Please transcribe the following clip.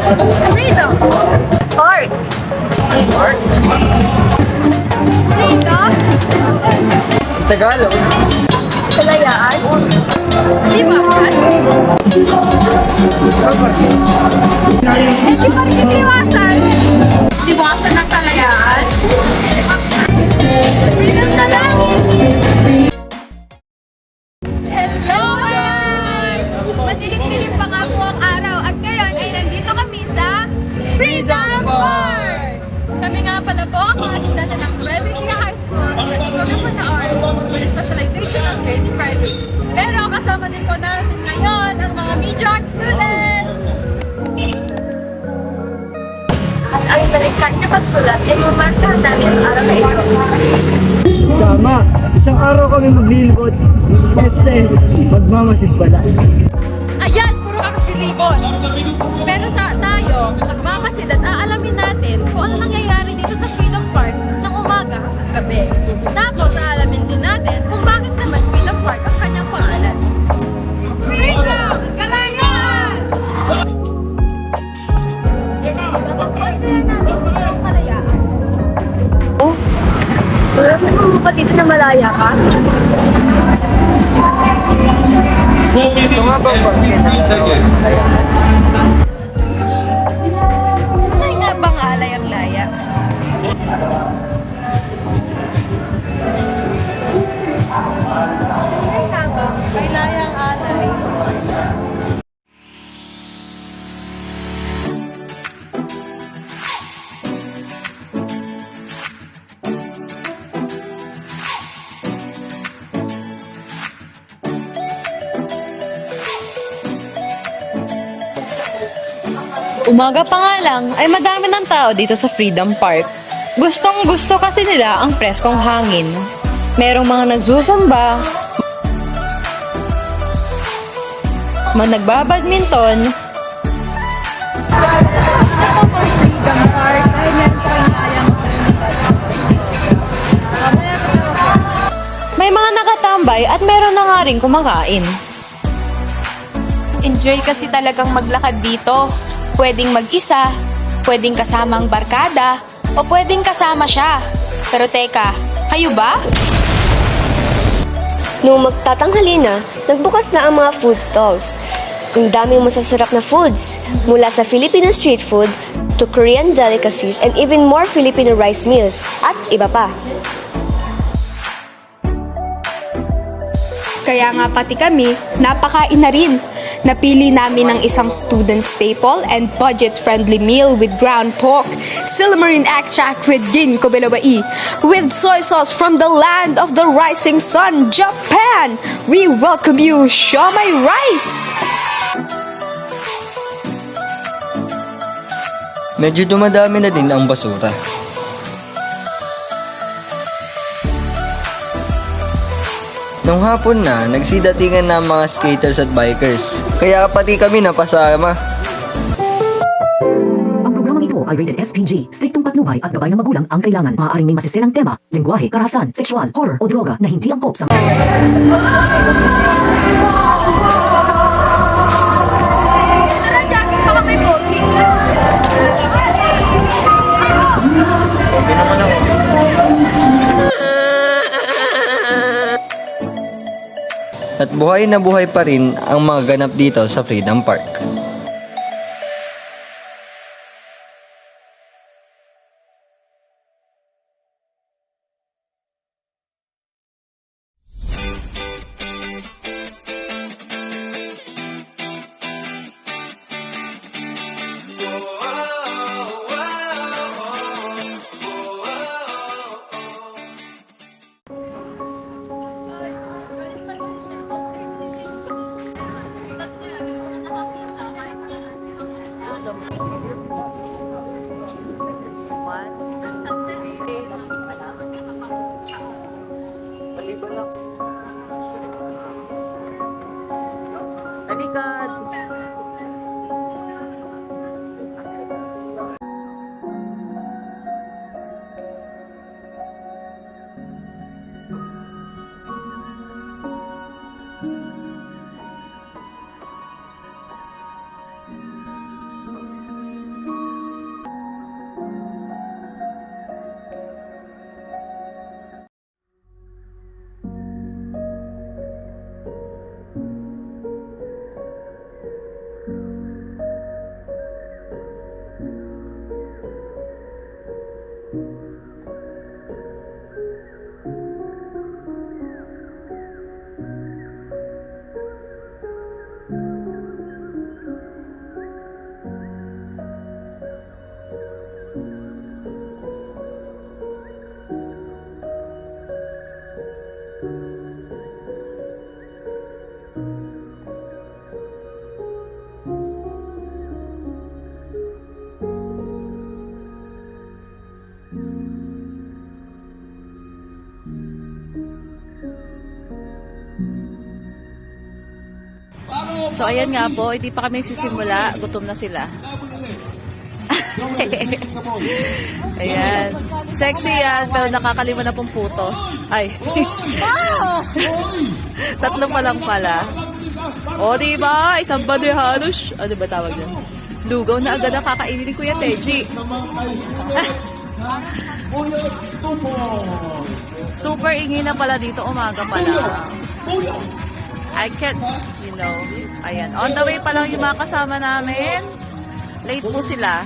Freedom. Park. Freedom. Tagalog. Kalayaan. Libasan. Hindi pa rin liwasan. Liwasan ng kalayaan. Freedom na lang. Hello guys! Madilim-dilim pa nga po ang araw at ngayon ay nandito kami sa Freedom Park! Kami nga pala po ang mga estudyante ng Nueva High School Special Program for the Arts with specialization on creative writing. Pero kasama din po natin ngayon ang mga media art students! At ang balikan na pagsulat ay mamarkahan namin ang araw na ito. Tama. Isang araw kami maglilibot. Magmamasid pala. Ayan, puro akasilibon. Pero tayo, magmamasid at aalamin natin kung ano nangyayari dito sa Freedom Park ng umaga hanggang gabi. Tapos aalamin din natin kung bakit naman Freedom Park ang kanyang pangalan. Freedom! Kalayaan! Oh, wala mo ba dito na malaya ka? 4 minutes and 50 seconds. Tunay nga bang alay ang laya? Tunay nga bang may laya ang alay? Umaga pa nga lang ay madami ng tao dito sa Freedom Park. Gustong gusto kasi nila ang preskong hangin. Merong mga nagsusumba, mga nagbabadminton, may mga nakatambay at meron na nga rin kumakain. Enjoy kasi talagang maglakad dito. Pwedeng mag-isa, pwedeng kasama ang barkada, o pwedeng kasama siya. Pero teka, kayo ba? Noong magtatanghali na, nagbukas na ang mga food stalls. Ang daming masasarap na foods, mula sa Filipino street food to Korean delicacies and even more Filipino rice meals, at iba pa. Kaya nga pati kami, napakain na rin. Napili namin ang isang student staple and budget-friendly meal with ground pork, simmering extract with ginkgo biloba, with soy sauce from the land of the rising sun, Japan. We welcome you, Siomai Rice! Medyo dumadami na din ang basura. Nung hapon na, nagsidatingan na ang mga skaters at bikers. Kaya pati kami napasama. Ang programang ito ay rated SPG. Striktong patnubay at gabay ng magulang ang kailangan. Maaaring may masiselang tema, lengguwahe, karahasan, sexual, horror o droga na hindi angkop sa... Naka-jacket pa kami, Pogi. Okay naman ako. At buhay na buhay pa rin ang mga ganap dito sa Freedom Park. Halika! So ayan nga po, hindi pa kami nagsisimula, gutom na sila. Ayan. Sexy yan, pero nakakalima na pong puto. Ay. Tatlo pa lang pala. O, diba? Isang banihalos. Ano ba tawag yan? Lugaw na agad ang kakainin ni Kuya Teji. Super ingi na pala dito, umaga pa lang. I can't, you know. Ayan. On the way pa lang yung mga kasama namin. Late po sila.